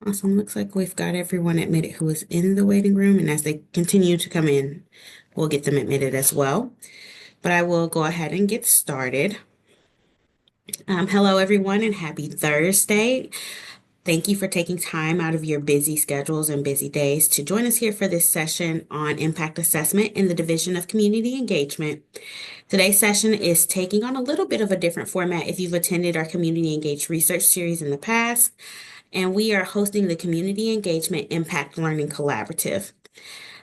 Awesome. Looks like we've got everyone admitted who is in the waiting room, and as they continue to come in, we'll get them admitted as well. But I will go ahead and get started. Hello, everyone, and happy Thursday. Thank you for taking time out of your busy schedules and busy days to join us here for this session on impact assessment in the Division of Community Engagement. Today's session is taking on a little bit of a different format if you've attended our Community Engaged Research Series in the past, and we are hosting the Community Engagement Impact Learning Collaborative.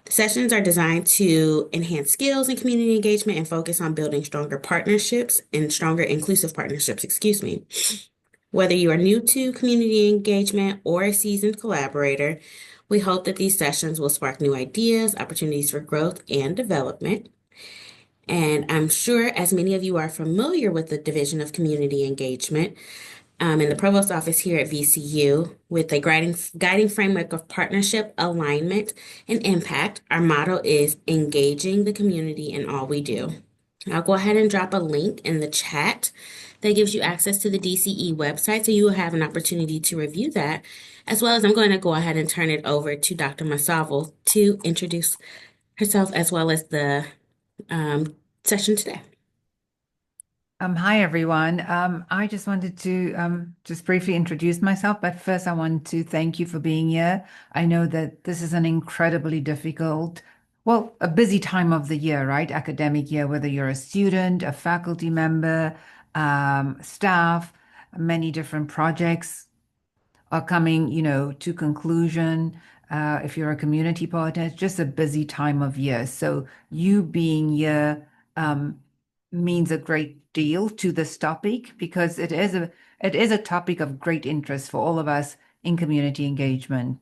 The sessions are designed to enhance skills in community engagement and focus on building stronger partnerships and stronger inclusive partnerships, excuse me. Whether you are new to community engagement or a seasoned collaborator, we hope that these sessions will spark new ideas, opportunities for growth and development. And I'm sure as many of you are familiar with the Division of Community Engagement, in the provost office here at VCU with a guiding framework of partnership, alignment, and impact. Our motto is engaging the community in all we do. I'll go ahead and drop a link in the chat that gives you access to the DCE website so you will have an opportunity to review that, as well as I'm going to go ahead and turn it over to Dr. Masavo to introduce herself as well as the session today. Hi everyone. I just wanted to just briefly introduce myself, but first I want to thank you for being here. I know that this is an incredibly difficult, well, a busy time of the year, right? Academic year, whether you're a student, a faculty member, staff, many different projects are coming, to conclusion. If you're a community partner, it's just a busy time of year. So you being here means a great deal to this topic because it is a topic of great interest for all of us in community engagement.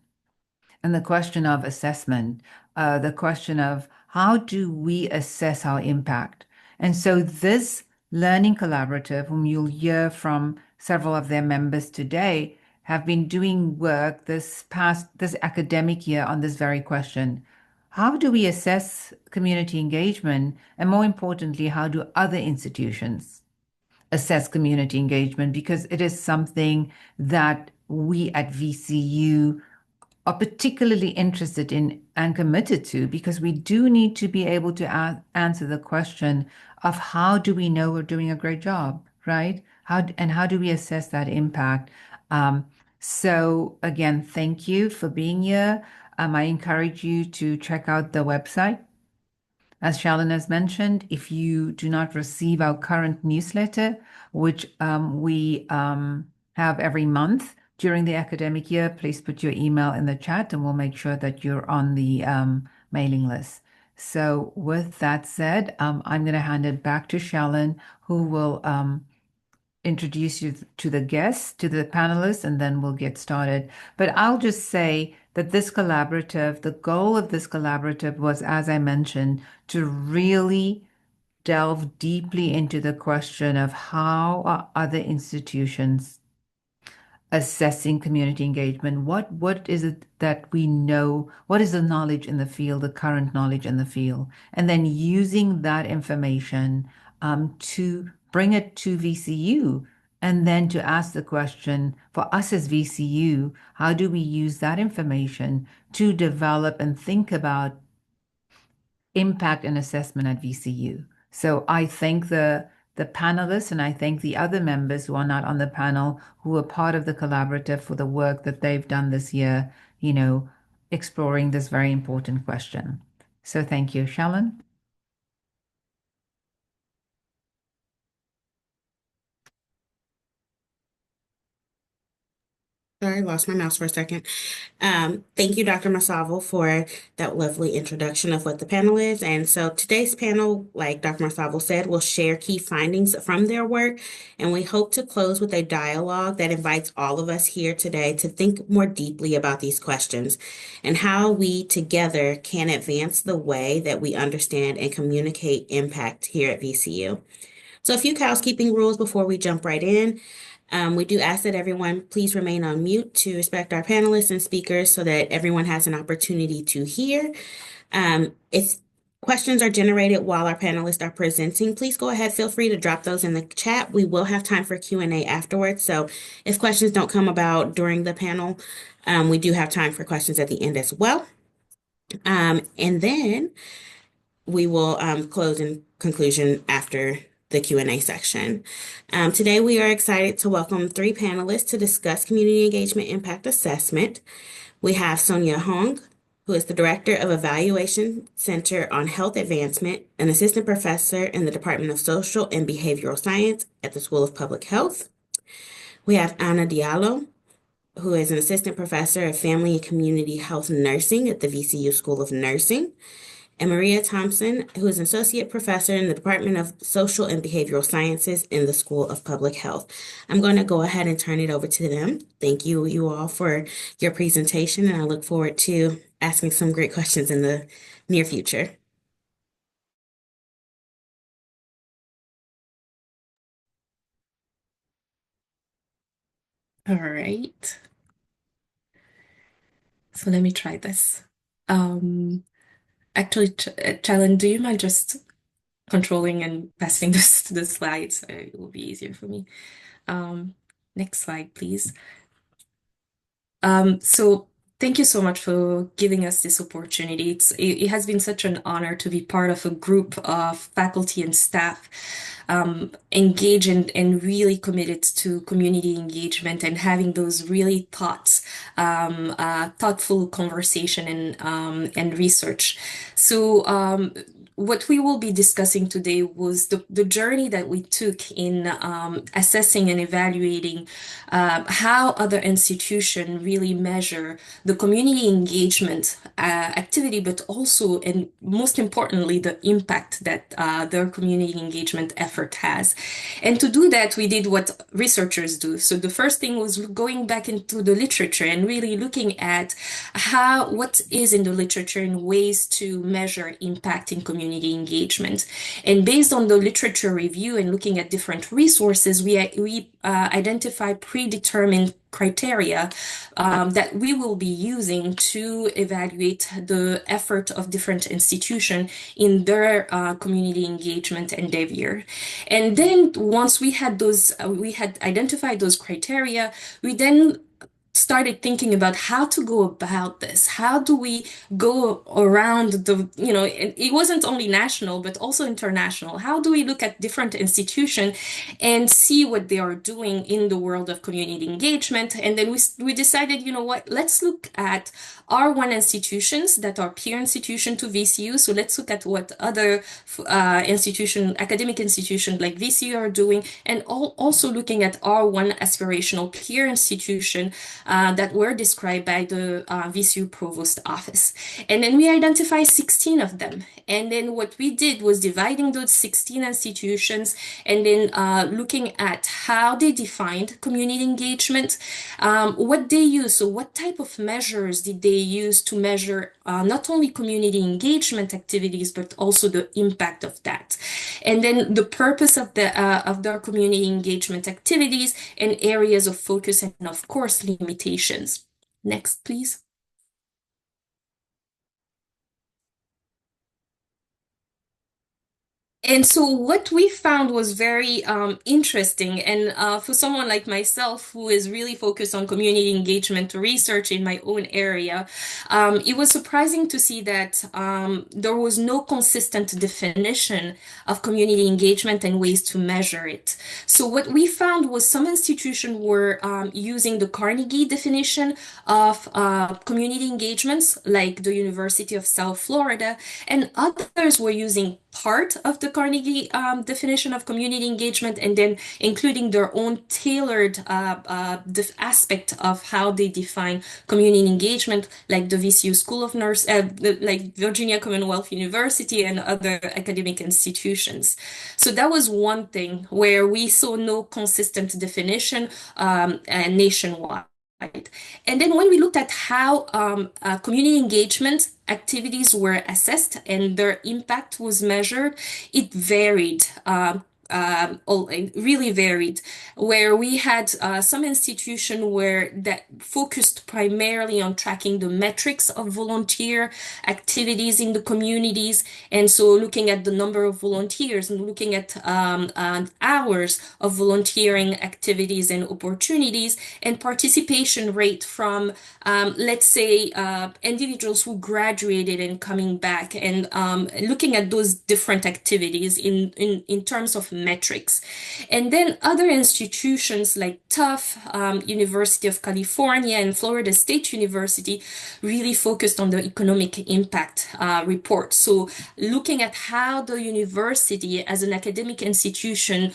And the question of assessment, the question of how do we assess our impact? And so this learning collaborative, whom you'll hear from several of their members today, have been doing work this academic year on this very question. How do we assess community engagement? And more importantly, how do other institutions assess community engagement? Because it is something that we at VCU are particularly interested in and committed to because we do need to be able to answer the question of how do we know we're doing a great job, right? How do we assess that impact? Um, so again, thank you for being here. I encourage you to check out the website. As Shalyn has mentioned, if you do not receive our current newsletter, which we have every month during the academic year, please put your email in the chat and we'll make sure that you're on the mailing list. So with that said, I'm going to hand it back to Shalyn, who will introduce you to the guests, to the panelists, and then we'll get started. But I'll just say that this collaborative, the goal of this collaborative was, as I mentioned, to really delve deeply into the question of how are other institutions assessing community engagement. What is it that we know? What is the knowledge in the field, the current knowledge in the field? And then using that information to bring it to VCU and then to ask the question for us as VCU, how do we use that information to develop and think about impact and assessment at VCU? So I thank the panelists and I thank the other members who are not on the panel who are part of the collaborative for the work that they've done this year, exploring this very important question. So thank you, Shalyn. Sorry, lost my mouse for a second. Thank you, Dr. Masavo, for that lovely introduction of what the panel is. And so today's panel, like Dr. Masavo said, will share key findings from their work. And we hope to close with a dialogue that invites all of us here today to think more deeply about these questions and how we together can advance the way that we understand and communicate impact here at VCU. So a few housekeeping rules before we jump right in. We do ask that everyone please remain on mute to respect our panelists and speakers so that everyone has an opportunity to hear. If Questions are generated while our panelists are presenting. Please go ahead, feel free to drop those in the chat. We will have time for Q&A afterwards. So if questions don't come about during the panel, we do have time for questions at the end as well. And then we will close in conclusion after the Q&A section. Today, we are excited to welcome three panelists to discuss community engagement impact assessment. We have Sonia Hong, who is the Director of Evaluation Center on Health Advancement, an assistant professor in the Department of Social and Behavioral Science at the School of Public Health. We have Anna Diallo, who is an assistant professor of Family and Community Health Nursing at the VCU School of Nursing, and Maria Thompson, who is an associate professor in the Department of Social and Behavioral Sciences in the School of Public Health. I'm going to go ahead and turn it over to them. Thank you all for your presentation, and I look forward to asking some great questions in the near future. All right. So let me try this. Um, Actually, Challen, do you mind just controlling and passing this to the slides? It will be easier for me. Um, Next slide, please. So thank you so much for giving us this opportunity. It has been such an honor to be part of a group of faculty and staff engaged and really committed to community engagement and having those really thoughtful conversation and research. So what we will be discussing today was the journey that we took in assessing and evaluating how other institutions really measure the community engagement activity, but also, and most importantly, the impact that their community engagement effort has. And to do that, we did what researchers do. So the first thing was going back into the literature and really looking at what is in the literature and ways to measure impact in community engagement. And based on the literature review and looking at different resources, we identify predetermined criteria that we will be using to evaluate the effort of different institutions in their community engagement endeavor. And then once we had identified those criteria, we then started thinking about how to go about this. How do we go around it wasn't only national, but also international. How do we look at different institutions and see what they are doing in the world of community engagement? And then we decided, you know what, let's look at R1 institutions that are peer institution to VCU. So let's look at what other academic institutions like VCU are doing, and also looking at R1 aspirational peer institution that were described by the VCU Provost Office. And then we identified 16 of them. And then what we did was dividing those 16 institutions and then looking at how they defined community engagement, what they use. So what type of measures did they use to measure not only community engagement activities, but also the impact of that. And then the purpose of their community engagement activities and areas of focus, and of course, limitations. Next, please. And so what we found was very interesting. And for someone like myself, who is really focused on community engagement research in my own area, it was surprising to see that there was no consistent definition of community engagement and ways to measure it. So what we found was some institutions were using the Carnegie definition of community engagements, like the University of South Florida, and others were using part of the Carnegie definition of community engagement and then including their own tailored aspect of how they define community engagement, like the VCU School of Nurse, like Virginia Commonwealth University and other academic institutions. So that was one thing where we saw no consistent definition nationwide. And then when we looked at how community engagement activities were assessed and their impact was measured, it varied really varied, where we had some institution where that focused primarily on tracking the metrics of volunteer activities in the communities, and so looking at the number of volunteers and looking at hours of volunteering activities and opportunities and participation rate from let's say individuals who graduated and coming back, and looking at those different activities in terms of metrics. And then other institutions like Tufts, University of California, and Florida State University really focused on the economic impact report. So looking at how the university as an academic institution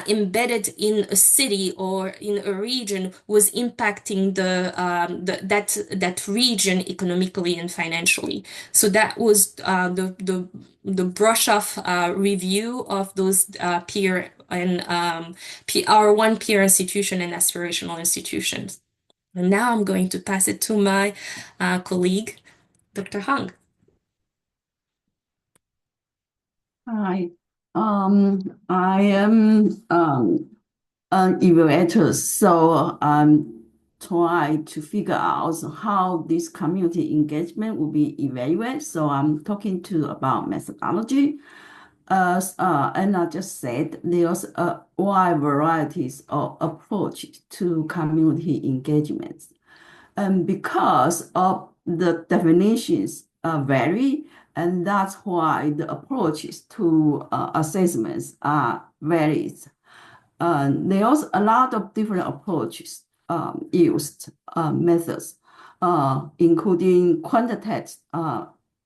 embedded in a city or in a region was impacting that region economically and financially. So that was the brush off review of those peer and our one peer institution and aspirational institutions. And now I'm going to pass it to my colleague, Dr. Hung. Hi, I am an evaluator, so I'm trying to figure out how this community engagement will be evaluated. So I'm talking about methodology. As Anna just said, there's a wide varieties of approaches to community engagements. And because of the definitions vary, and that's why the approaches to assessments are varied. There's a lot of different approaches used, methods, including quantitative.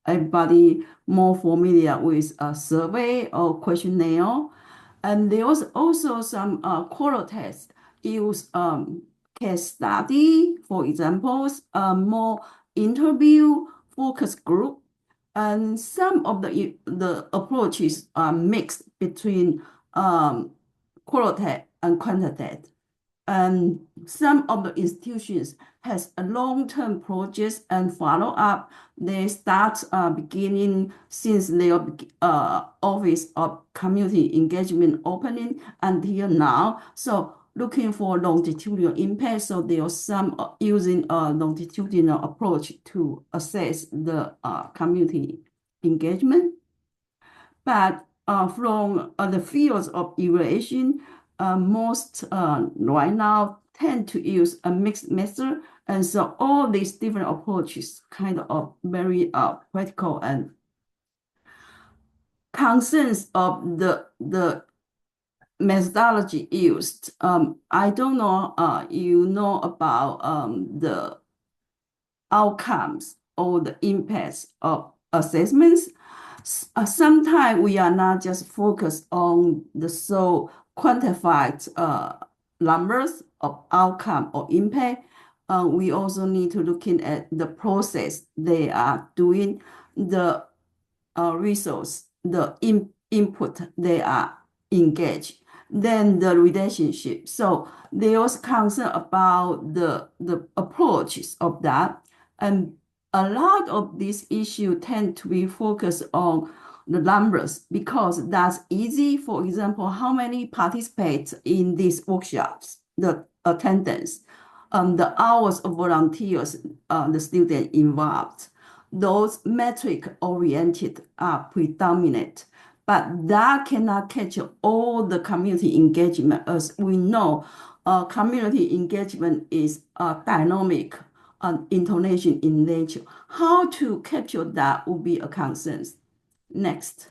Everybody more familiar with a survey or questionnaire. And there's also some qualitative use case study, for example, more interview focus group. And some of the approaches are mixed between qualitative and quantitative. And some of the institutions has a long-term projects and follow-up. They start beginning since their office of community engagement opening until now. So looking for longitudinal impact. So there are some using a longitudinal approach to assess the community engagement. But from the fields of evaluation, most right now tend to use a mixed method. And so all these different approaches kind of very practical and concerns of the methodology used. I don't know, you know about the outcomes or the impacts of assessments. Sometimes we are not just focused on the so quantified numbers of outcome or impact. We also need to look at the process they are doing, the resource, the input they are engaged, then the relationship. So there's concern about the approaches of that. And a lot of these issues tend to be focused on the numbers because that's easy. For example, how many participate in these workshops, the attendance, the hours of volunteers, the student involved. Those metric-oriented are predominant, but that cannot capture all the community engagement. As we know, community engagement is dynamic intonation in nature. How to capture that will be a concern. Next.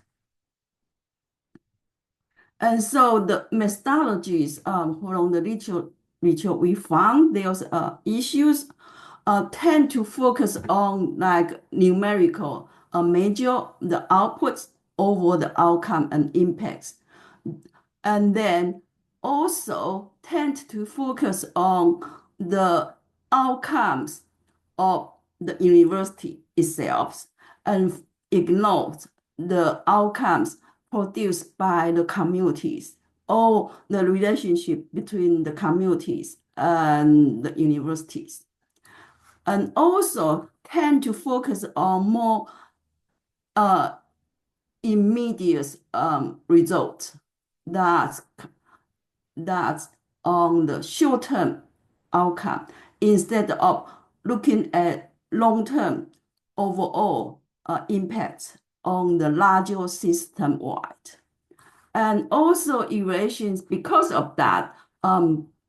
And so the methodologies from the literature we found, there's issues tend to focus on like numerical measure the outputs over the outcome and impacts. And then also tend to focus on the outcomes of the university itself and ignore the outcomes produced by the communities or the relationship between the communities and the universities. And also tend to focus on more immediate results. that's on the short-term outcome instead of looking at long-term overall impact on the larger system-wide. And also evaluations, because of that,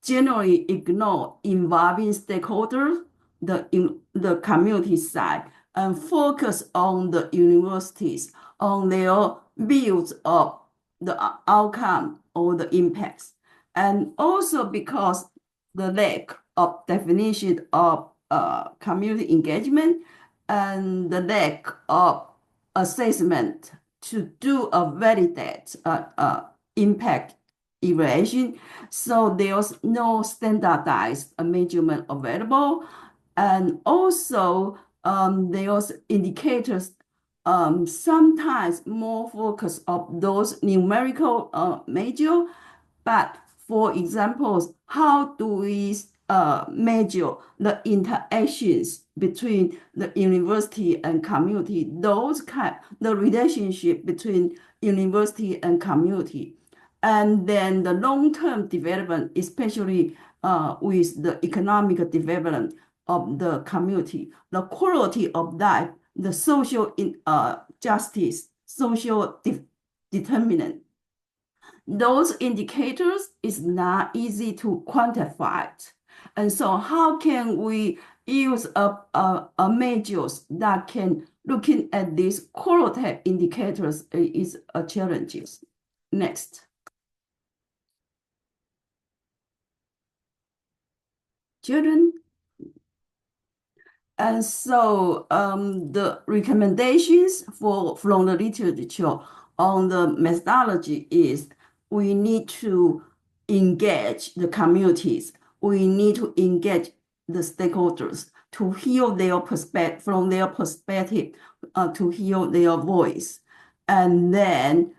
generally ignore involving stakeholders, the community side, and focus on the universities, on their views of the outcome or the impacts. And also because the lack of definition of community engagement and the lack of assessment to do a validate impact evaluation. So there's no standardized measurement available. And also there's indicators sometimes more focus of those numerical measure. But for example, how do we measure the interactions between the university and community, the relationship between university and community, and then the long-term development, especially with the economic development of the community, the quality of life, the social justice, social determinant. Those indicators is not easy to quantify. And so how can we use a measures that can looking at these qualitative indicators is a challenge. Next. Children. And so the recommendations from the literature on the methodology is we need to engage the communities. We need to engage the stakeholders to hear their perspective, from their perspective, to hear their voice. And then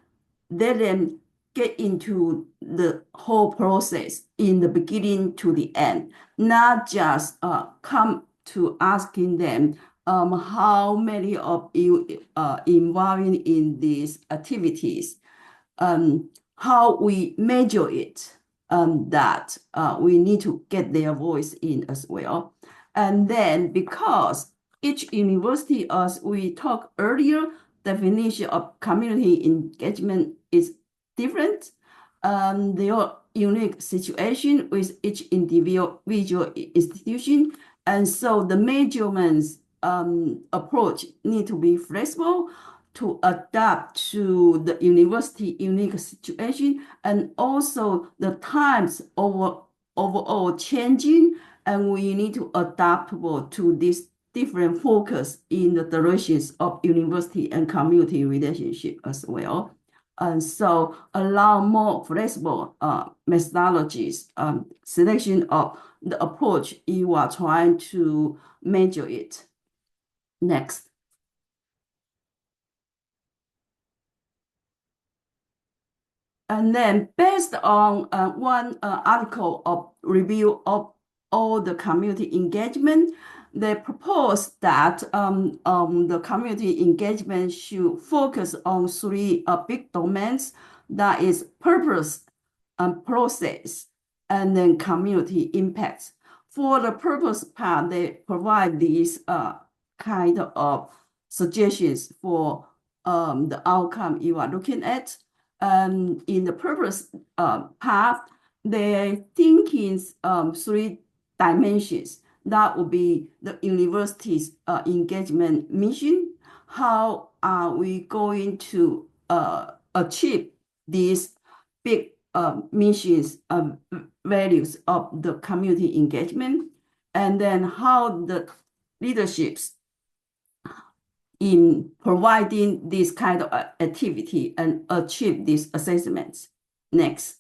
let them get into the whole process in the beginning to the end, not just come to asking them how many of you involving in these activities, how we measure it, that we need to get their voice in as well. And then because each university, as we talked earlier, definition of community engagement is different. Their unique situation with each individual institution. And so the measurements approach need to be flexible to adapt to the university unique situation, and also the times overall changing, and we need to adaptable to this different focus in the directions of university and community relationship as well. And so allow more flexible methodologies, selection of the approach you are trying to measure it. Next. And then based on one article of review of all the community engagement, they propose that the community engagement should focus on three big domains, that is purpose, process, and then community impacts. For the purpose part, they provide these kind of suggestions for the outcome you are looking at. In the purpose part, they're thinking three dimensions. That would be the university's engagement mission. How are we going to achieve these big missions, values of the community engagement? And then how the leaderships in providing this kind of activity and achieve these assessments. Next.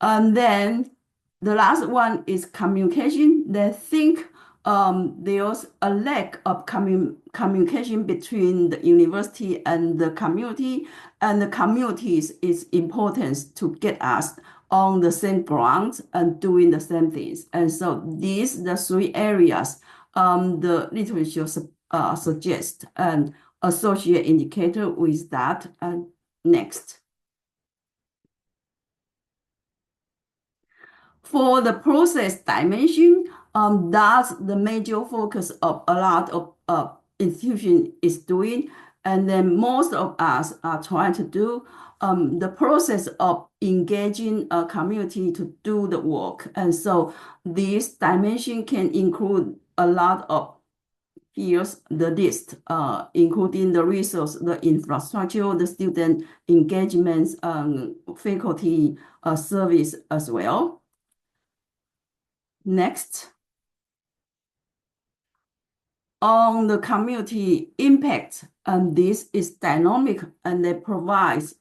And then the last one is communication. They think there's a lack of communication between the university and the community, and the communities is important to get us on the same ground and doing the same things. And so these the three areas the literature suggests, and associate indicator with that. Next. For the process dimension, that's the major focus of a lot of institution is doing, and then most of us are trying to do the process of engaging a community to do the work. And so this dimension can include a lot of here's the list, including the resource, the infrastructure, the student engagements, faculty service as well. Next, on the community impact, and this is dynamic and it provides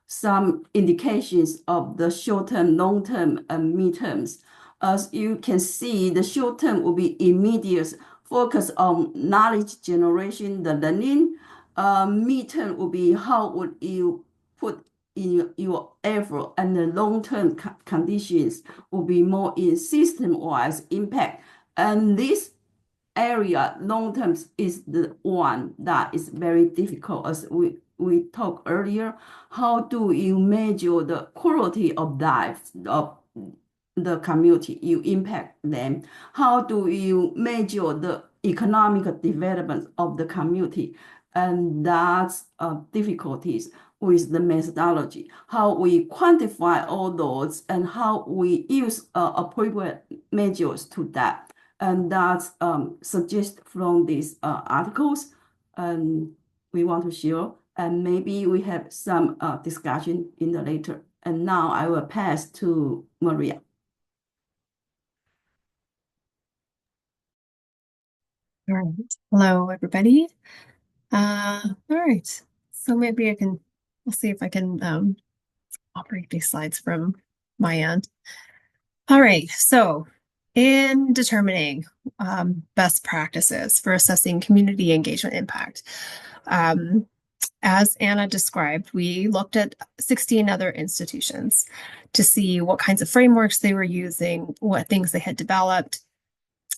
some indications of the short-term, long-term, and mid-terms. As you can see, the short-term will be immediate focus on knowledge generation, the learning. Mid-term will be how would you put in your effort, and the long-term conditions will be more in system-wise impact. And this area long-term is the one that is very difficult, as we talked earlier. How do you measure the quality of life of the community you impact them? How do you measure the economic development of the community? And that's difficulties with the methodology, how we quantify all those and how we use appropriate measures to that. And that's suggest from these articles, and we want to share, and maybe we have some discussion in the later. And now I will pass to Maria. All right. Hello, everybody. All right. So maybe we'll see if I can operate these slides from my end. All right. So in determining best practices for assessing community engagement impact, as Anna described, we looked at 16 other institutions to see what kinds of frameworks they were using, what things they had developed.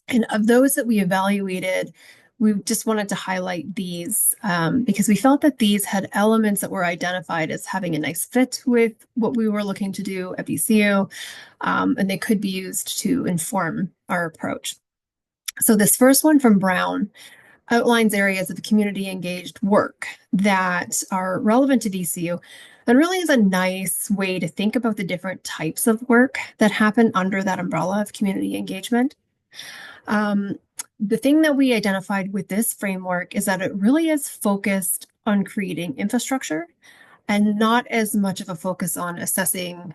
And of those that we evaluated, we just wanted to highlight these because we felt that these had elements that were identified as having a nice fit with what we were looking to do at VCU, and they could be used to inform our approach. So this first one from Brown outlines areas of community engaged work that are relevant to VCU and really is a nice way to think about the different types of work that happen under that umbrella of community engagement. The thing that we identified with this framework is that it really is focused on creating infrastructure and not as much of a focus on assessing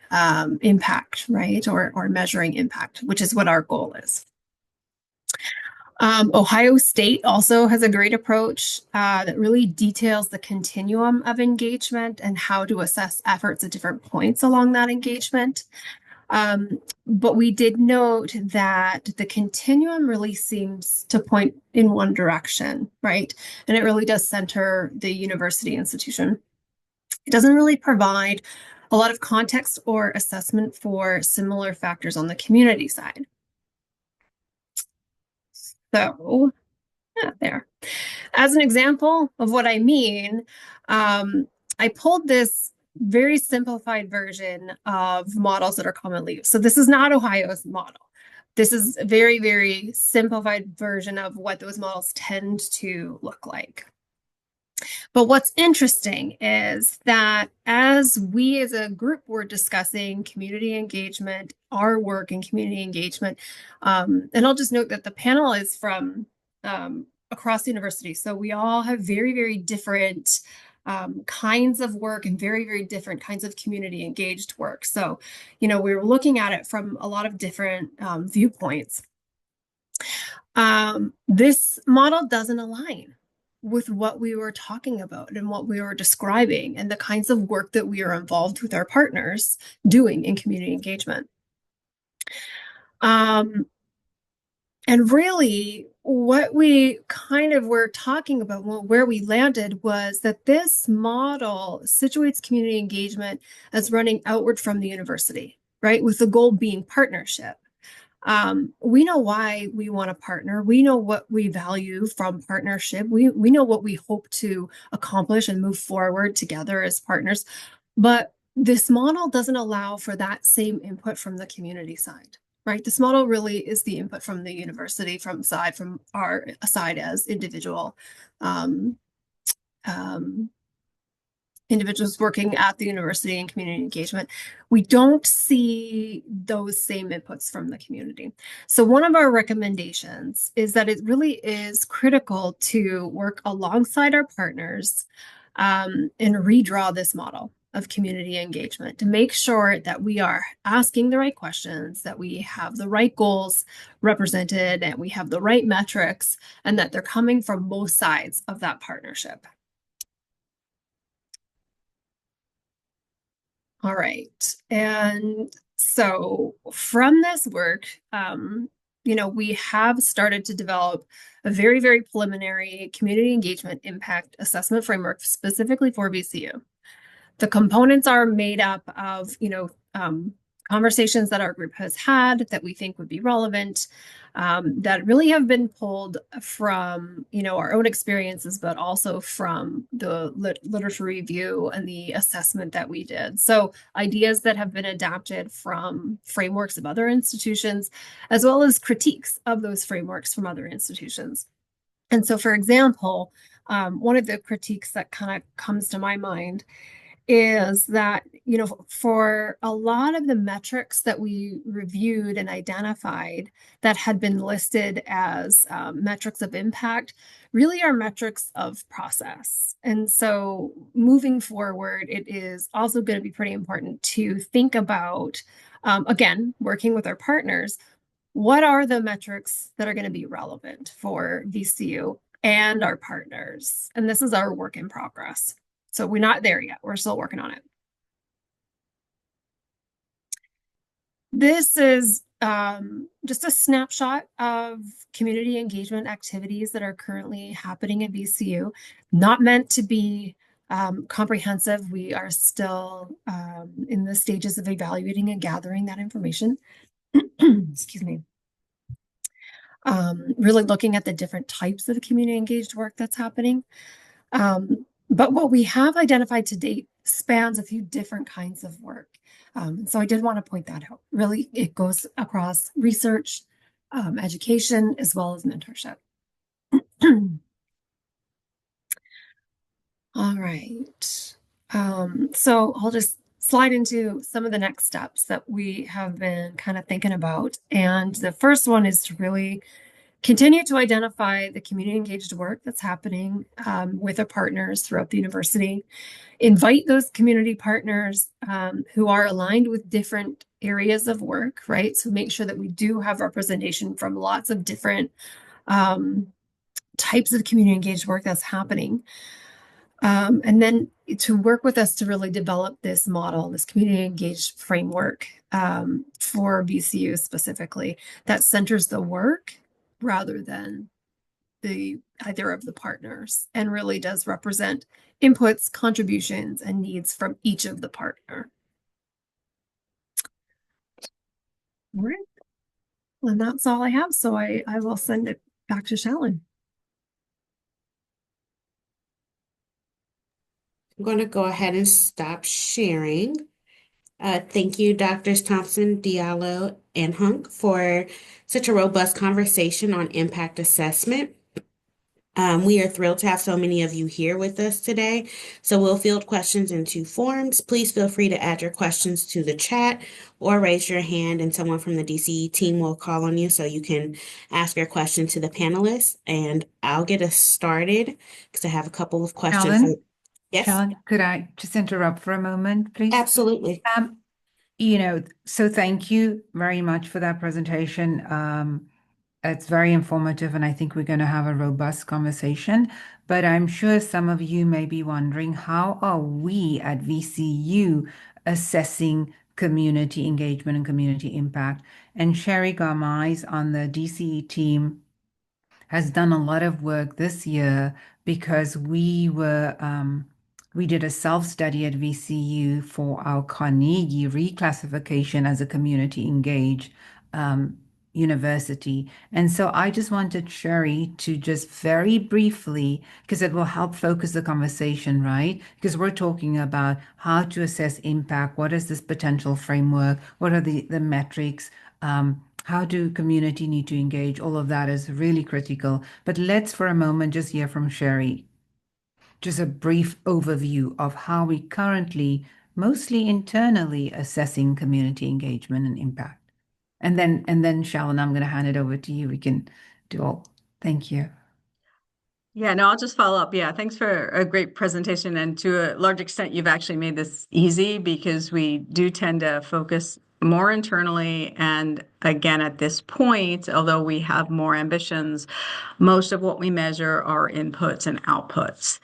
impact, right? Or measuring impact, which is what our goal is. Ohio State also has a great approach that really details the continuum of engagement and how to assess efforts at different points along that engagement. But we did note that the continuum really seems to point in one direction, right? And it really does center the university institution. It doesn't really provide a lot of context or assessment for similar factors on the community side. So, yeah, there. As an example of what I mean, I pulled this very simplified version of models that are commonly used. So this is not Ohio's model. This is a very, very simplified version of what those models tend to look like. But what's interesting is that as we as a group were discussing community engagement, our work in community engagement, and I'll just note that the panel is from across the university. So we all have very, very different kinds of work and very, very different kinds of community engaged work. So, we were looking at it from a lot of different viewpoints. This model doesn't align with what we were talking about and what we were describing and the kinds of work that we are involved with our partners doing in community engagement. And really, what we kind of were talking about, where we landed, was that this model situates community engagement as running outward from the university, right? With the goal being partnership. We know why we want to partner. We know what we value from partnership. We know what we hope to accomplish and move forward together as partners. But this model doesn't allow for that same input from the community side, right? This model really is the input from the university, from our side as um, um, individuals working at the university and community engagement. We don't see those same inputs from the community. So one of our recommendations is that it really is critical to work alongside our partners and redraw this model of community engagement to make sure that we are asking the right questions, that we have the right goals represented, and we have the right metrics, and that they're coming from both sides of that partnership. All right. And so from this work, we have started to develop a very, very preliminary community engagement impact assessment framework specifically for VCU. The components are made up of, conversations that our group has had that we think would be relevant, that really have been pulled from, our own experiences, but also from the literature review and the assessment that we did. So ideas that have been adapted from frameworks of other institutions, as well as critiques of those frameworks from other institutions. And so, for example, one of the critiques that kind of comes to my mind is that, for a lot of the metrics that we reviewed and identified that had been listed as metrics of impact really are metrics of process. And so moving forward, it is also going to be pretty important to think about, again, working with our partners, what are the metrics that are going to be relevant for VCU and our partners? And this is our work in progress. So we're not there yet. We're still working on it. This is just a snapshot of community engagement activities that are currently happening at VCU. Not meant to be comprehensive. We are still in the stages of evaluating and gathering that information. Excuse me. Really looking at the different types of community engaged work that's happening. But what we have identified to date spans a few different kinds of work. So I did want to point that out. Really, it goes across research, education, as well as mentorship. All right. So I'll just slide into some of the next steps that we have been kind of thinking about. And the first one is to really continue to identify the community engaged work that's happening with our partners throughout the university. Invite those community partners who are aligned with different areas of work, right? So make sure that we do have representation from lots of different types of community engaged work that's happening. And then to work with us to really develop this model, this community engaged framework for VCU specifically, that centers the work rather than either of the partners, and really does represent inputs, contributions, and needs from each of the partner. All right. And that's all I have. So I will send it back to Shallon. I'm going to go ahead and stop sharing. Thank you, Drs. Thompson, Diallo, and Hunk, for such a robust conversation on impact assessment. We are thrilled to have so many of you here with us today. So we'll field questions in two forms. Please feel free to add your questions to the chat or raise your hand, and someone from the DCE team will call on you so you can ask your question to the panelists. And I'll get us started because I have a couple of questions. Shallon? Yes, Shallon, could I just interrupt for a moment, please? absolutely. So thank you very much for that presentation. It's very informative, and I think we're going to have a robust conversation. But I'm sure some of you may be wondering, how are we at VCU assessing community engagement and community impact? And Sherry Garmais on the DCE team has done a lot of work this year because we did a self-study at VCU for our Carnegie reclassification as a community engaged university. And so I just wanted Sherry to just very briefly, because it will help focus the conversation, right? Because we're talking about how to assess impact. What is this potential framework? What are the metrics? How do community need to engage? All of that is really critical. But let's for a moment just hear from Sherry. Just a brief overview of how we currently, mostly internally, assessing community engagement and impact. And then, Sharon, I'm going to hand it over to you. We can do all. Thank you. Yeah, no, I'll just follow up. Yeah, thanks for a great presentation. And to a large extent, you've actually made this easy because we do tend to focus more internally. And again, at this point, although we have more ambitions, most of what we measure are inputs and outputs.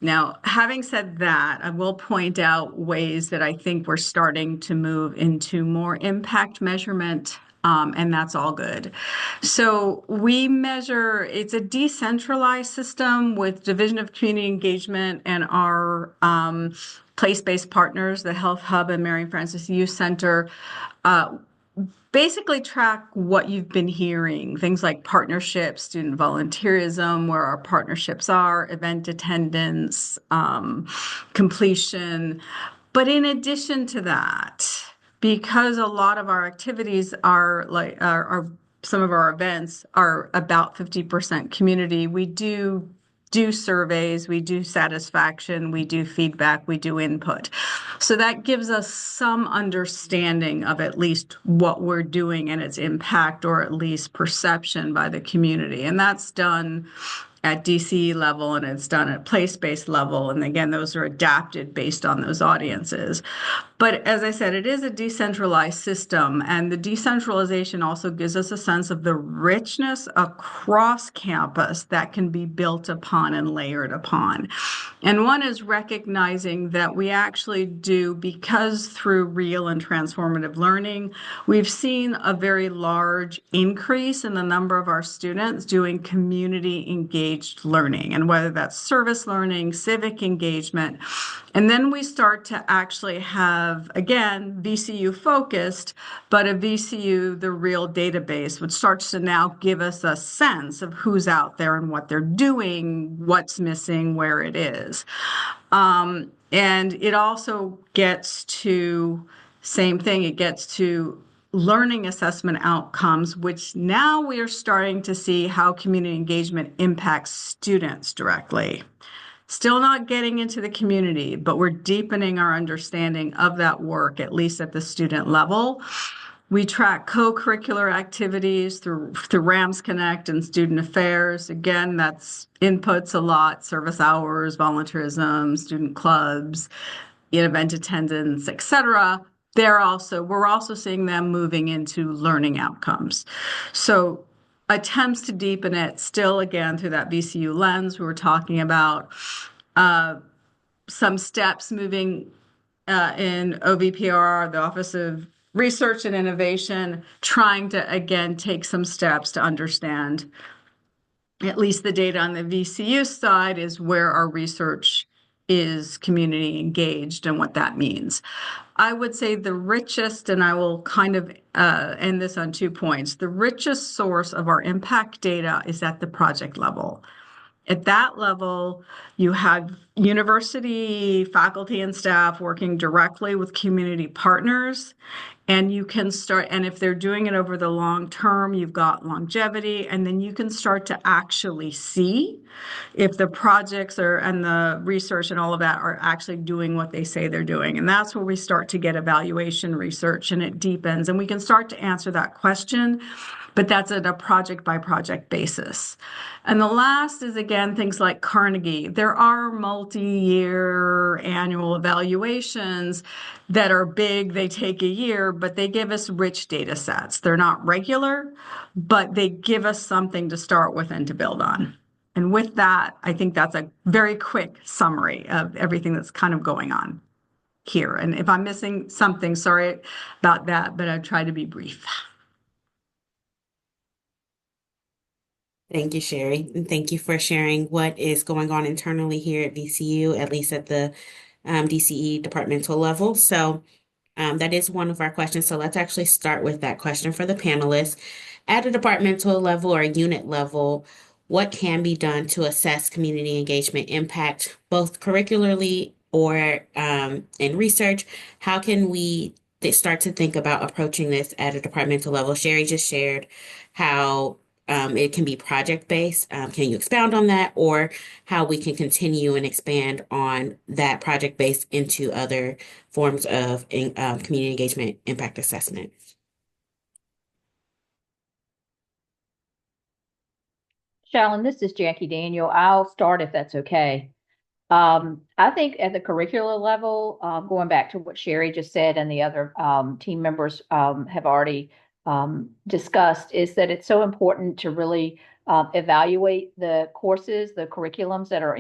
Now, having said that, I will point out ways that I think we're starting to move into more impact measurement, and that's all good. So we measure, it's a decentralized system with Division of Community Engagement and our place-based partners, the Health Hub and Mary Frances Youth Center, basically track what you've been hearing, things like partnerships, student volunteerism, where our partnerships are, event attendance, completion. But in addition to that, because a lot of our activities are like some of our events are about 50% community, we do surveys, we do satisfaction, we do feedback, we do input. So that gives us some understanding of at least what we're doing and its impact, or at least perception by the community. And that's done at DCE level and it's done at place-based level. And again, those are adapted based on those audiences. But as I said, it is a decentralized system, and the decentralization also gives us a sense of the richness across campus that can be built upon and layered upon. And one is recognizing that we actually do, because through real and transformative learning, we've seen a very large increase in the number of our students doing community engaged learning, and whether that's service learning, civic engagement. And then we start to actually have, again, VCU focused, but a VCU, the real database, which starts to now give us a sense of who's out there and what they're doing, what's missing, where it is. And it also gets to, same thing, it gets to learning assessment outcomes, which now we are starting to see how community engagement impacts students directly. Still not getting into the community, but we're deepening our understanding of that work, at least at the student level. We track co-curricular activities through Rams Connect and Student Affairs. Again, that's inputs a lot, service hours, volunteerism, student clubs, event attendance, etc. We're also seeing them moving into learning outcomes. So attempts to deepen it still, again, through that VCU lens we were talking about. Some steps moving in OVPR, the Office of Research and Innovation, trying to, again, take some steps to understand at least the data on the VCU side is where our research is community engaged and what that means. I would say the richest, and I will kind of end this on 2 points, the richest source of our impact data is at the project level. At that level, you have university faculty and staff working directly with community partners, and you can start, and if they're doing it over the long term, you've got longevity, and then you can start to actually see if the projects are, and the research and all of that are actually doing what they say they're doing. And that's where we start to get evaluation research, and it deepens, and we can start to answer that question, but that's at a project by project basis. And the last is, again, things like Carnegie. There are multi-year annual evaluations that are big. They take a year, but they give us rich data sets. They're not regular, but they give us something to start with and to build on. And with that, I think that's a very quick summary of everything that's kind of going on here. And if I'm missing something, sorry about that, but I've tried to be brief. Thank you, Sherry, and thank you for sharing what is going on internally here at VCU, at least at the DCE departmental level. So that is one of our questions. So let's actually start with that question for the panelists. at a departmental level or unit level, what can be done to assess community engagement impact, both curricularly or in research? How can we start to think about approaching this at a departmental level? Sherry just shared how it can be project-based. Can you expound on that, or how we can continue and expand on that project-based into other forms of community engagement impact assessment? Shalyn, this is Jackie Daniel. I'll start if that's okay. I think at the curricular level, going back to what Sherry just said and the other team members have already discussed, is that it's so important to really evaluate the courses, the curriculums that are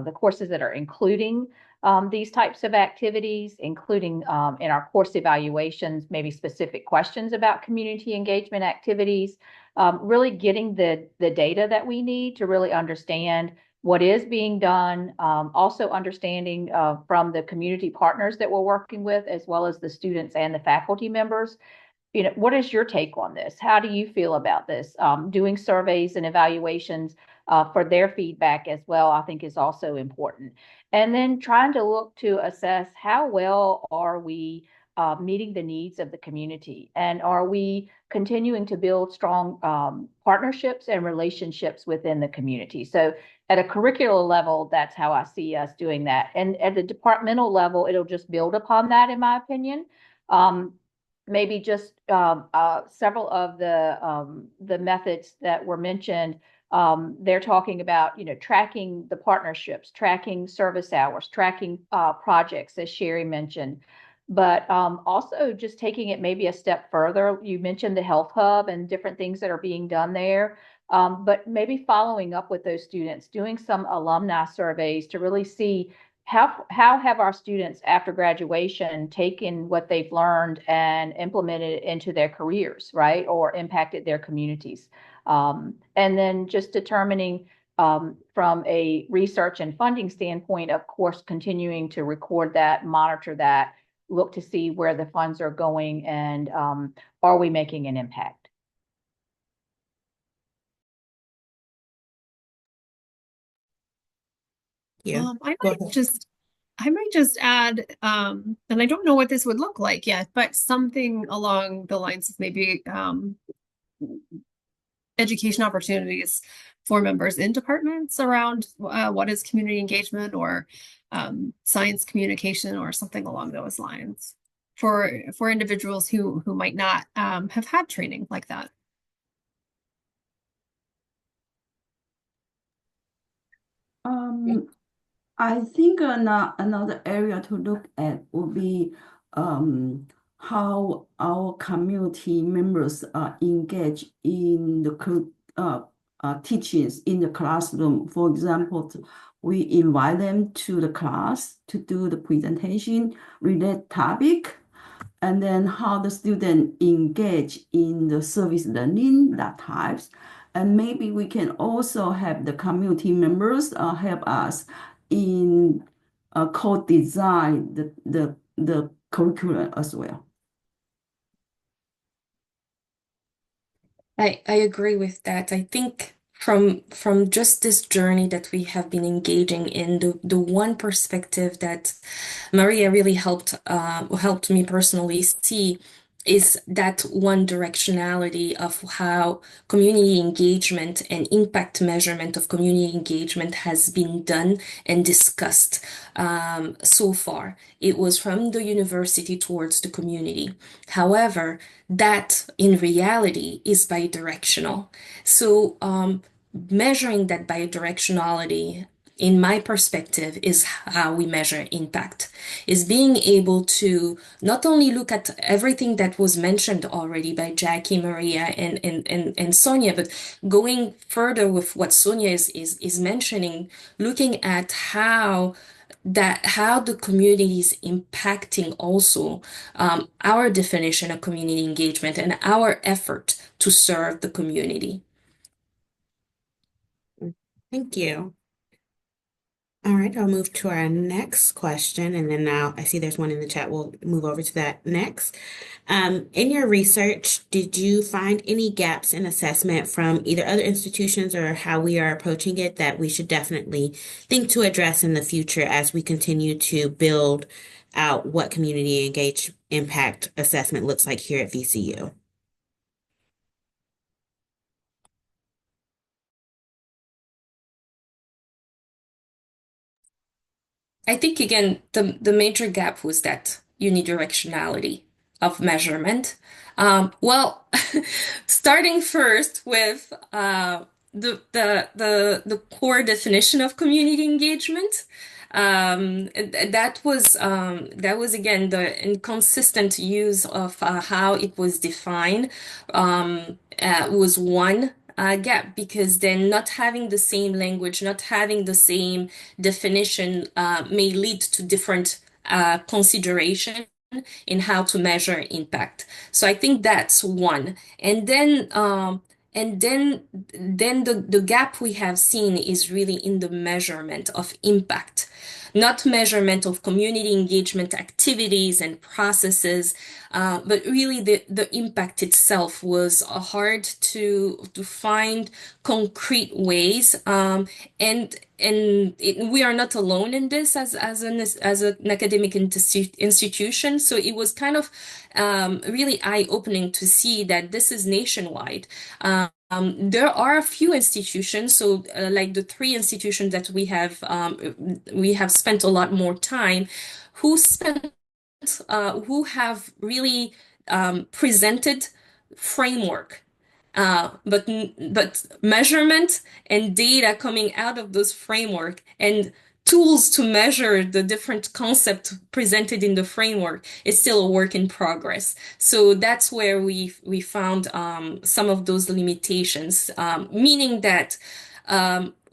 the courses that are including these types of activities, including in our course evaluations, maybe specific questions about community engagement activities, really getting the data that we need to really understand what is being done, also understanding from the community partners that we're working with, as well as the students and the faculty members. What is your take on this? How do you feel about this? Doing surveys and evaluations for their feedback as well, I think is also important. And then trying to look to assess how well are we meeting the needs of the community, and are we continuing to build strong partnerships and relationships within the community? So at a curricular level, that's how I see us doing that. And at the departmental level, it'll just build upon that, in my opinion. Maybe just several of the methods that were mentioned. They're talking about, tracking the partnerships, tracking service hours, tracking projects, as Sherry mentioned, but also just taking it maybe a step further. You mentioned the Health Hub and different things that are being done there, but maybe following up with those students, doing some alumni surveys to really see how have our students after graduation taken what they've learned and implemented it into their careers, right? Or impacted their communities. And then just determining from a research and funding standpoint, of course, continuing to record that, monitor that, look to see where the funds are going, and are we making an impact? Yeah. I Go might ahead. just add, and I don't know what this would look like yet, but something along the lines of maybe education opportunities for members in departments around what is community engagement, or science communication, or something along those lines for individuals who might not have had training like that. I think another area to look at would be how our community members engage in the teachings in the classroom. For example, we invite them to the class to do the presentation, relate topic, and then how the student engage in the service learning, that types. And maybe we can also have the community members help us in co-design the curriculum as well. I agree with that. I think from just this journey that we have been engaging in, the one perspective that Maria really helped me personally see is that one directionality of how community engagement and impact measurement of community engagement has been done and discussed so far. It was from the university towards the community. However, that in reality is bidirectional. So measuring that bidirectionality, in my perspective, is how we measure impact, is being able to not only look at everything that was mentioned already by Jackie, Maria, and Sonia, but going further with what Sonia is mentioning, looking at how the community is impacting also our definition of community engagement and our effort to serve the community. Thank you. All right, I'll move to our next question, and then now I see there's one in the chat. We'll move over to that next. In your research, did you find any gaps in assessment from either other institutions or how we are approaching it that we should definitely think to address in the future as we continue to build out what community engaged impact assessment looks like here at VCU? I think again the major gap was that unidirectionality of measurement. Well, starting first with the core definition of community engagement. That was again the inconsistent use of how it was defined was one gap, because then not having the same language, not having the same definition may lead to different consideration in how to measure impact. So I think that's one. And then the gap we have seen is really in the measurement of impact, not measurement of community engagement activities and processes, but really the impact itself was hard to find concrete ways. We are not alone in this as an academic institution. So it was kind of really eye-opening to see that this is nationwide. There are a few institutions, so like the three institutions that we have spent a lot more time, who have really presented framework, but measurement and data coming out of those framework and tools to measure the different concepts presented in the framework is still a work in progress. So that's where we found some of those limitations, meaning that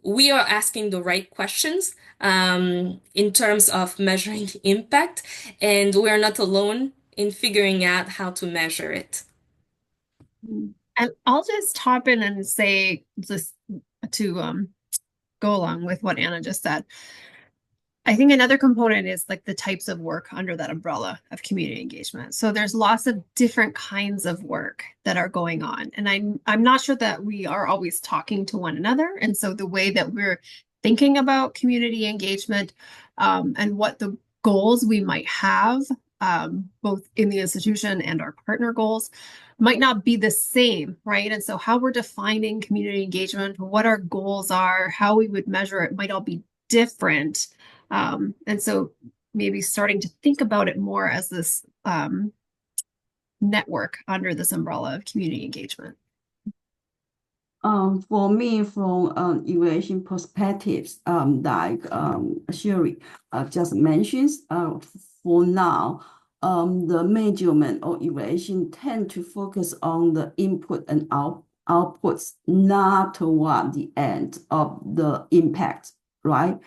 we are asking the right questions in terms of measuring impact, and we're not alone in figuring out how to measure it. And I'll just hop in and say, just to go along with what Anna just said, I think another component is like the types of work under that umbrella of community engagement. So there's lots of different kinds of work that are going on. And I'm not sure that we are always talking to one another. And so the way that we're thinking about community engagement and what the goals we might have, both in the institution and our partner goals, might not be the same, right? And so how we're defining community engagement, what our goals are, how we would measure it might all be different. And so maybe starting to think about it more as this network under this umbrella of community engagement. For me, from evaluation perspectives, like Sherry just mentioned, for now, the measurement or evaluation tend to focus on the input and outputs, not toward the end of the impact, right?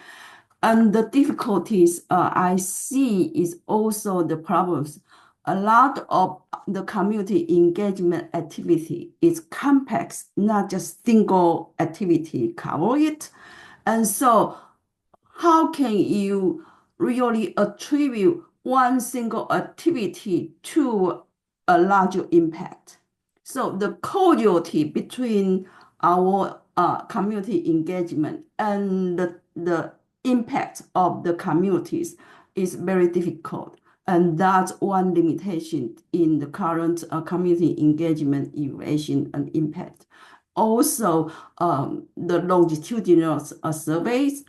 And the difficulties I see is also the problems. A lot of the community engagement activity is complex, not just single activity cover it. And so how can you really attribute one single activity to a larger impact? So the causality between our community engagement and the impact of the communities is very difficult. And that's one limitation in the current community engagement evaluation and impact. Also, the longitudinal surveys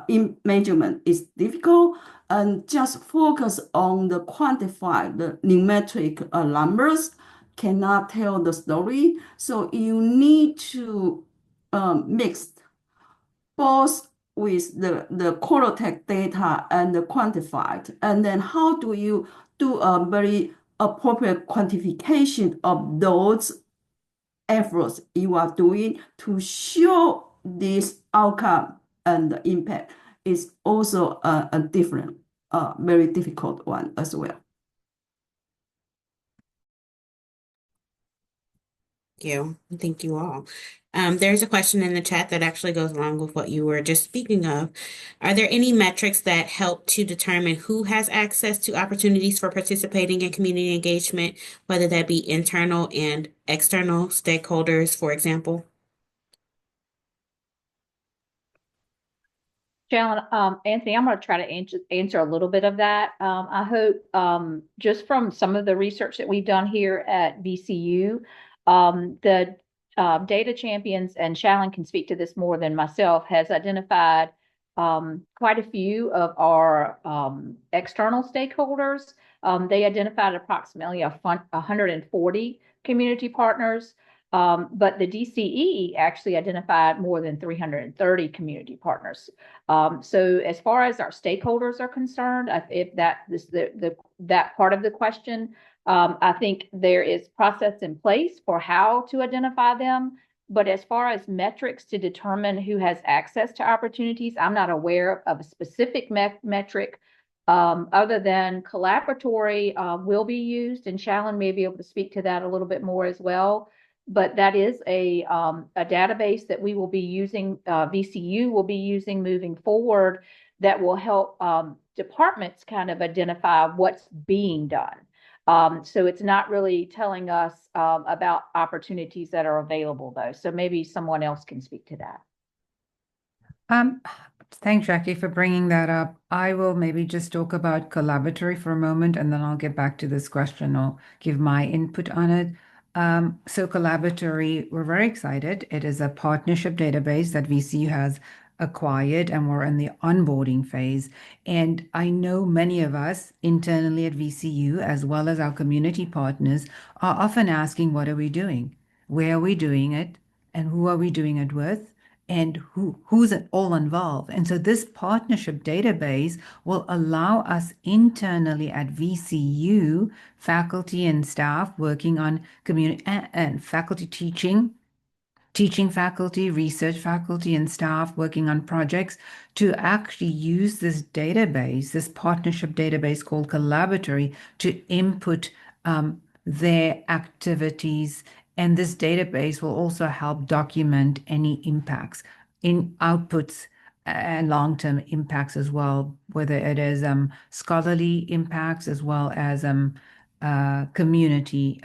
in measurement is difficult, and just focus on the quantified, the numeric numbers cannot tell the story. So you need to mix both with the qualitative data and the quantified. And then how do you do a very appropriate quantification of those efforts you are doing to show this outcome and the impact is also a different, very difficult one as well. You. Thank you all. There's a question in the chat that actually goes along with what you were just speaking of. Are there any metrics that help to determine who has access to opportunities for participating in community engagement, whether that be internal and external stakeholders, for example? Shalyn, Anthony, I'm going to try to answer a little bit of that. I hope just from some of the research that we've done here at VCU, the data champions, and Shalyn can speak to this more than myself, has identified quite a few of our external stakeholders. They identified approximately 140 community partners. But the DCE actually identified more than 330 community partners. So as far as our stakeholders are concerned, if that is that part of the question, I think there is process in place for how to identify them. But as far as metrics to determine who has access to opportunities, I'm not aware of a specific metric other than collaboratory will be used, and Shalyn may be able to speak to that a little bit more as well. But that is a database that we will be using, VCU will be using moving forward, that will help departments kind of identify what's being done. So it's not really telling us about opportunities that are available, though. So maybe someone else can speak to that. Thanks, Jackie, for bringing that up. I will maybe just talk about collaboratory for a moment, and then I'll get back to this question or give my input on it. So collaboratory, we're very excited. It is a partnership database that VCU has acquired, and we're in the onboarding phase. And I know many of us internally at VCU, as well as our community partners, are often asking, what are we doing? Where are we doing it? And who are we doing it with? And who's all involved? And so this partnership database will allow us internally at VCU, faculty and staff working on community and faculty teaching faculty, research faculty, and staff working on projects to actually use this database, this partnership database called Collaboratory, to input their activities. And this database will also help document any impacts in outputs and long-term impacts as well, whether it is scholarly impacts as well as community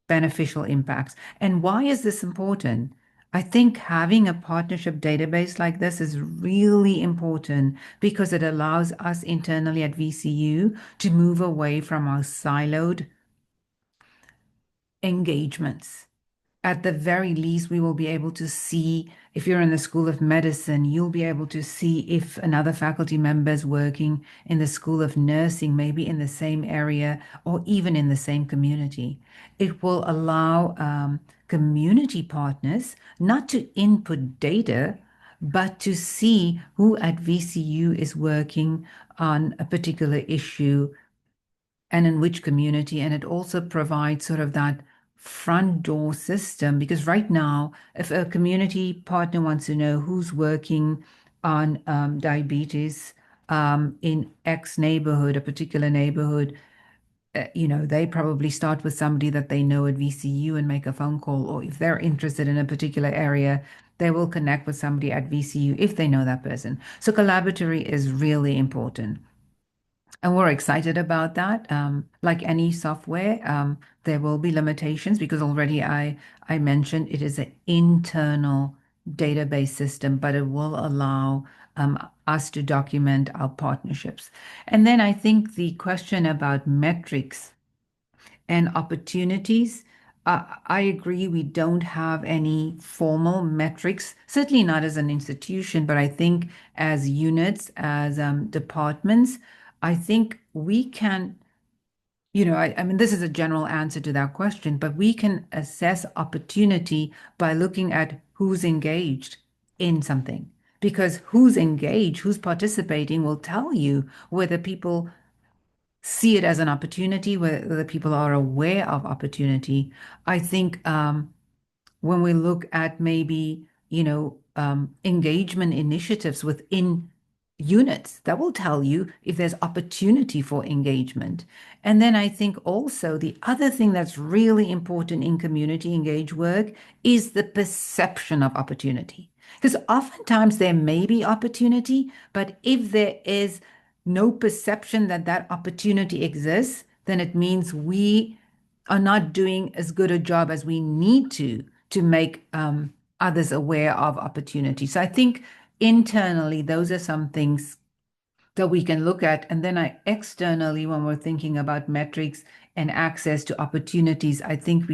beneficial impacts. And why is this important? I think having a partnership database like this is really important because it allows us internally at VCU to move away from our siloed engagements. At the very least, we will be able to see, if you're in the School of Medicine, you'll be able to see if another faculty member is working in the School of Nursing, maybe in the same area or even in the same community. It will allow community partners not to input data, but to see who at VCU is working on a particular issue and in which community. And it also provides sort of that front door system, because right now, if a community partner wants to know who's working on diabetes in X neighborhood, a particular neighborhood, they probably start with somebody that they know at VCU and make a phone call, or if they're interested in a particular area, they will connect with somebody at VCU if they know that person. So collaboratory is really important. And we're excited about that. Like any software, there will be limitations because already I mentioned it is an internal database system, but it will allow us to document our partnerships. And then I think the question about metrics and opportunities, I agree we don't have any formal metrics, certainly not as an institution, but I think as units, as departments, I think we can, I mean, this is a general answer to that question, but we can assess opportunity by looking at who's engaged in something. Because who's engaged, who's participating will tell you whether people see it as an opportunity, whether people are aware of opportunity. I think when we look at maybe, engagement initiatives within units that will tell you if there's opportunity for engagement. And then I think also the other thing that's really important in community engaged work is the perception of opportunity. Because oftentimes there may be opportunity, but if there is no perception that that opportunity exists, then it means we are not doing as good a job as we need to make others aware of opportunity. So I think internally, those are some things that we can look at. And then externally, when we're thinking about metrics and access to opportunities, I think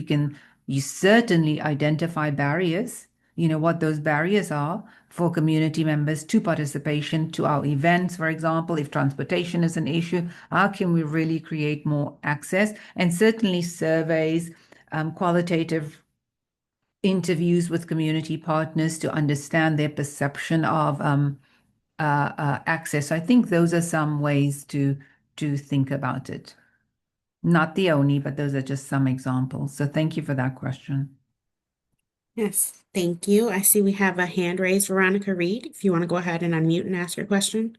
you certainly identify barriers, what those barriers are for community members to participation to our events, for example. If transportation is an issue, how can we really create more access? And certainly surveys, qualitative interviews with community partners to understand their perception of access. So I think those are some ways to think about it. Not the only, but those are just some examples. So thank you for that question. Yes, thank you. I see we have a hand raised, Veronica Reed. If you want to go ahead and unmute and ask your question.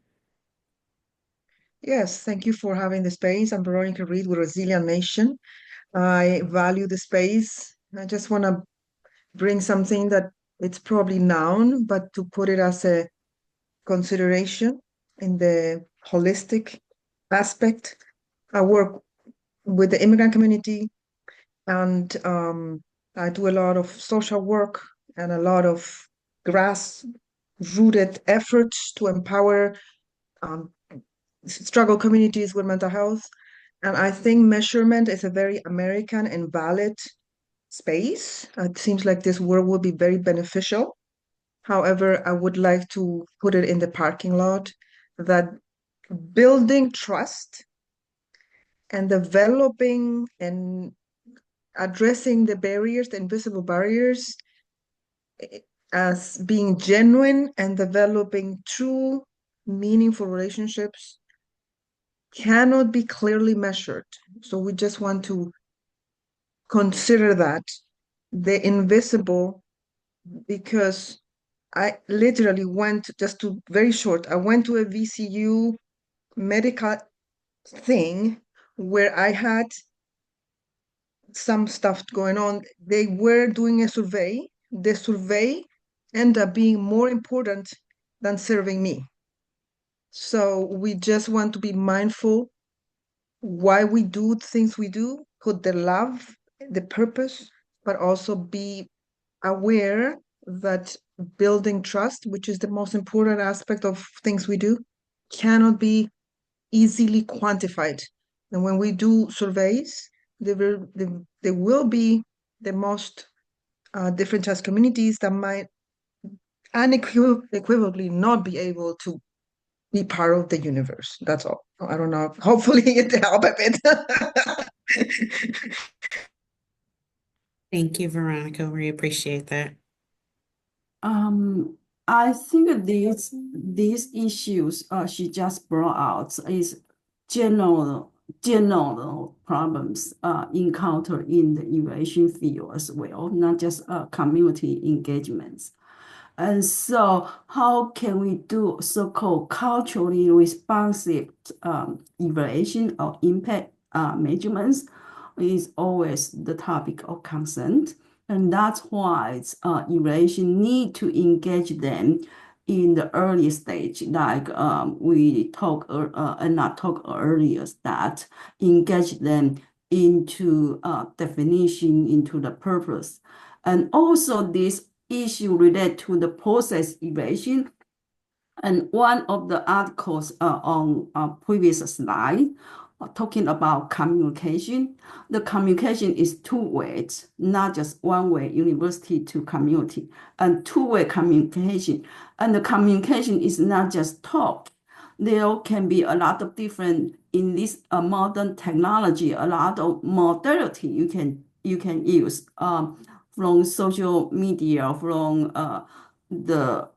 Yes, thank you for having the space. I'm Veronica Reed with Resilient Nation. I value the space. I just want to bring something that it's probably known, but to put it as a consideration in the holistic aspect. I work with the immigrant community, and I do a lot of social work and a lot of grass-rooted efforts to empower struggle communities with mental health. And I think measurement is a very American and valid space. It seems like this work would be very beneficial. However, I would like to put it in the parking lot that building trust and developing and addressing the barriers, the invisible barriers, as being genuine and developing true, meaningful relationships cannot be clearly measured. So we just want to consider that the invisible, because I literally went very short, I went to a VCU medical thing where I had some stuff going on. They were doing a survey. The survey ended up being more important than serving me. So we just want to be mindful why we do things we do, put the love, the purpose, but also be aware that building trust, which is the most important aspect of things we do, cannot be easily quantified. And when we do surveys, there will be the most different trust communities that might unequivocally not be able to be part of the universe. That's all. I don't know. Hopefully it helped a bit. Thank you, Veronica. We appreciate that. I think these issues she just brought out is general problems encountered in the evaluation field as well, not just community engagements. And so how can we do so-called culturally responsive evaluation or impact measurements is always the topic of concern. And that's why evaluation need to engage them in the early stage, like we talked and not talk earlier, that engage them into definition, into the purpose. And also this issue related to the process evaluation. And one of the articles on previous slide talking about communication. The communication is two ways, not just one way, university to community, and two-way communication. And the communication is not just talk. There can be a lot of different, in this modern technology, a lot of modality you can use from social media, from the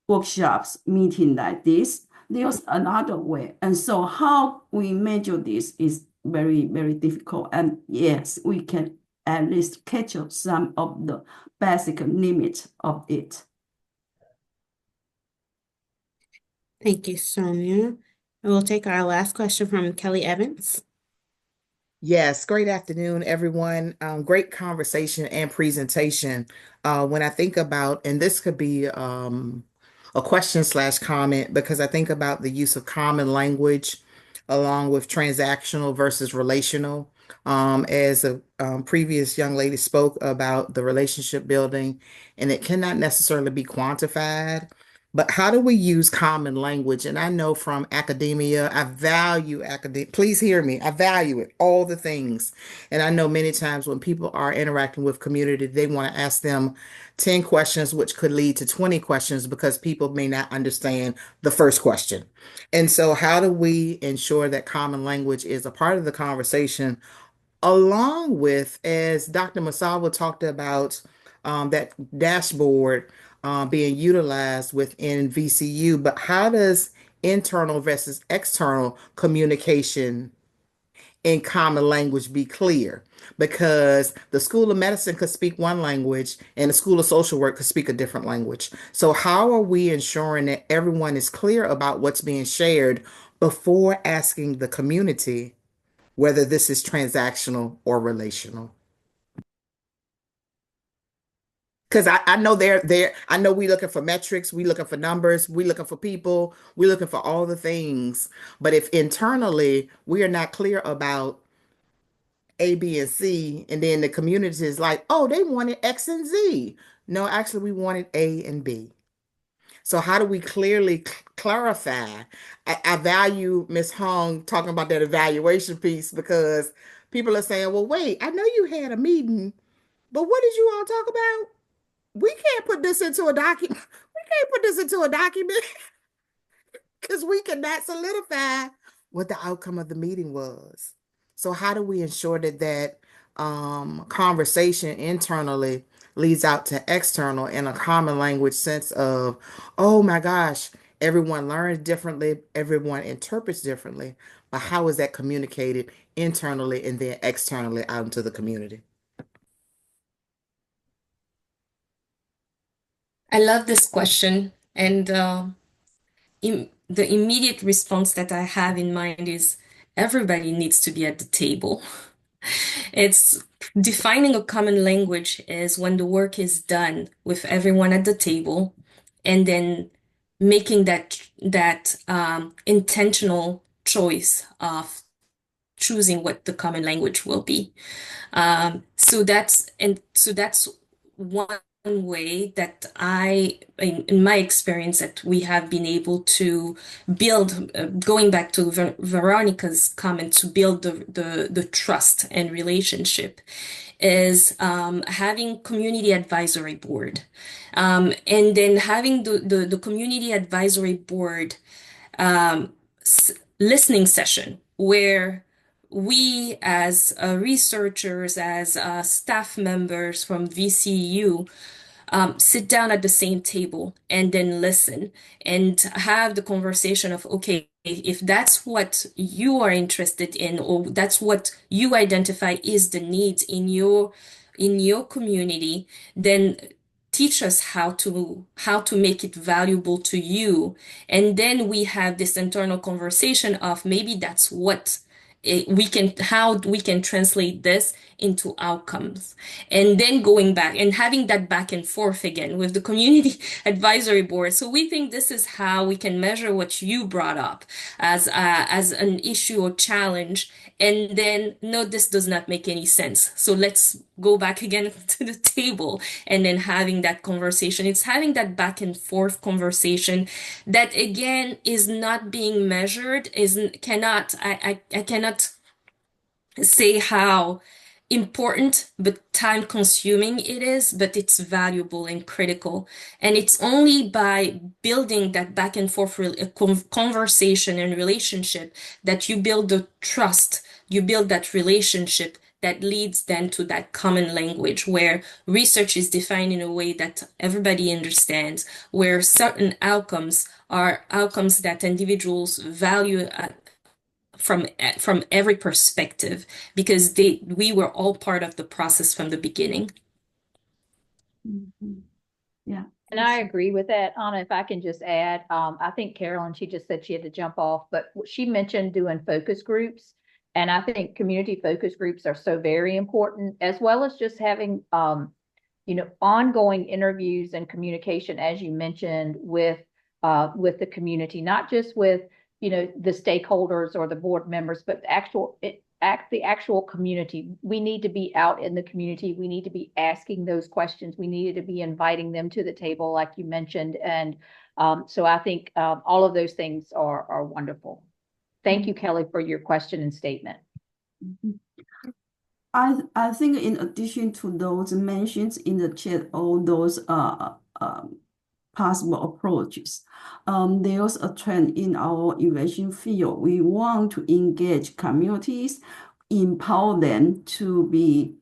workshops, meeting like this. There's another way. And so how we measure this is very, very difficult. And yes, we can at least catch up some of the basic limits of it. Thank you, Sonia. We'll take our last question from Kelly Evans. Yes, great afternoon, everyone. Great conversation and presentation. When I think about, and this could be a question slash comment, because I think about the use of common language along with transactional versus relational. As a previous young lady spoke about the relationship building, and it cannot necessarily be quantified. But how do we use common language? And I know from academia, I value academia. Please hear me. I value it, all the things. And I know many times when people are interacting with community, they want to ask them 10 questions, which could lead to 20 questions because people may not understand the first question. And so, how do we ensure that common language is a part of the conversation, along with, as Dr. Masawa talked about, that dashboard being utilized within VCU, but how does internal versus external communication in common language be clear? Because the School of Medicine could speak one language and the School of Social Work could speak a different language. So how are we ensuring that everyone is clear about what's being shared before asking the community whether this is transactional or relational? Because I know I know we looking for metrics, we looking for numbers, we looking for people, we looking for all the things. But if internally we are not clear about A, B, and C, and then the community is like, oh, they wanted X and Z. No, actually we wanted A and B. So how do we clearly clarify? I value Miss Hung talking about that evaluation piece, because people are saying, well, wait, I know you had a meeting, but what did you all talk about? We can't put this into a document. We can't put this into a document because we cannot solidify what the outcome of the meeting was. So how do we ensure that conversation internally leads out to external in a common language sense of, oh my gosh, everyone learns differently, everyone interprets differently, but how is that communicated internally and then externally out into the community? I love this question. And the immediate response that I have in mind is everybody needs to be at the table. It's defining a common language is when the work is done with everyone at the table, and then making that intentional choice of choosing what the common language will be. So that's one way that in my experience, that we have been able to build, going back to Veronica's comment, to build the trust and relationship, is having community advisory board, and then having the community advisory board um, listening session where we as researchers, as staff members from VCU, sit down at the same table and then listen and have the conversation of, okay, if that's what you are interested in, or that's what you identify is the needs in your community, then teach us how to make it valuable to you. And then we have this internal conversation of maybe that's what how we can translate this into outcomes. And then going back and having that back and forth again with the community advisory board. So we think this is how we can measure what you brought up as an issue or challenge. And then, no, this does not make any sense. So let's go back again to the table and then having that conversation. It's having that back and forth conversation that again is not being measured, I cannot say how important but time consuming it is, but it's valuable and critical. And it's only by building that back and forth conversation and relationship that you build the trust, you build that relationship that leads then to that common language where research is defined in a way that everybody understands, where certain outcomes are outcomes that individuals value from every perspective, because we were all part of the process from the beginning. Mhm. Yeah. And I agree with that, Anna. If I can just add, I think Carolyn, she just said she had to jump off, but she mentioned doing focus groups. And I think community focus groups are so very important, as well as just having, ongoing interviews and communication, as you mentioned, with the community, not just with, the stakeholders or the board members, but the actual community. We need to be out in the community. We need to be asking those questions. We needed to be inviting them to the table, like you mentioned. And so I think all of those things are wonderful. Thank you, Kelly, for your question and statement. I think in addition to those mentions in the chat, all those possible approaches, there's a trend in our innovation field. We want to engage communities, empower them to be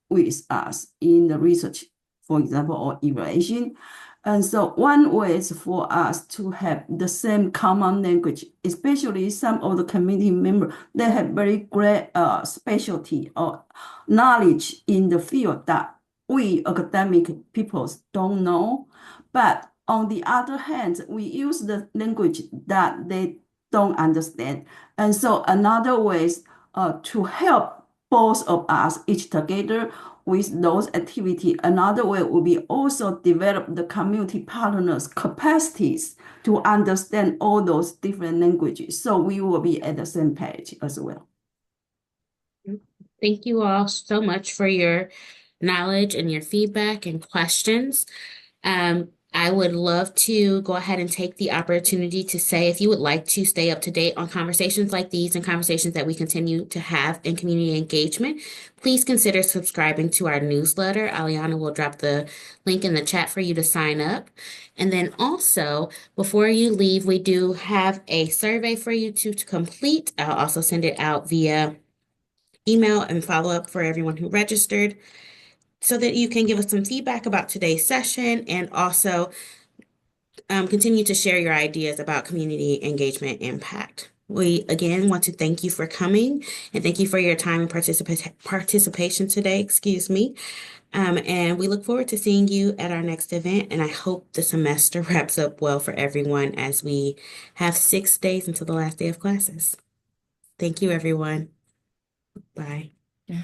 with us in the research, for example, or innovation. And so one way is for us to have the same common language, especially some of the community members that have very great specialty or knowledge in the field that we academic people don't know. But on the other hand, we use the language that they don't understand. And so another way is to help both of us each together with those activities. Another way will be also develop the community partners' capacities to understand all those different languages. So we will be at the same page as well. Thank you all so much for your knowledge and your feedback and questions. I would love to go ahead and take the opportunity to say if you would like to stay up to date on conversations like these and conversations that we continue to have in community engagement, please consider subscribing to our newsletter. Aliana will drop the link in the chat for you to sign up. And then also, before you leave, we do have a survey for you to complete. I'll also send it out via email and follow up for everyone who registered, so that you can give us some feedback about today's session and also continue to share your ideas about community engagement impact. We again want to thank you for coming and thank you for your time and participation today, excuse me. And we look forward to seeing you at our next event. And I hope the semester wraps up well for everyone as we have 6 days until the last day of classes. Thank you, everyone. Bye. Yeah.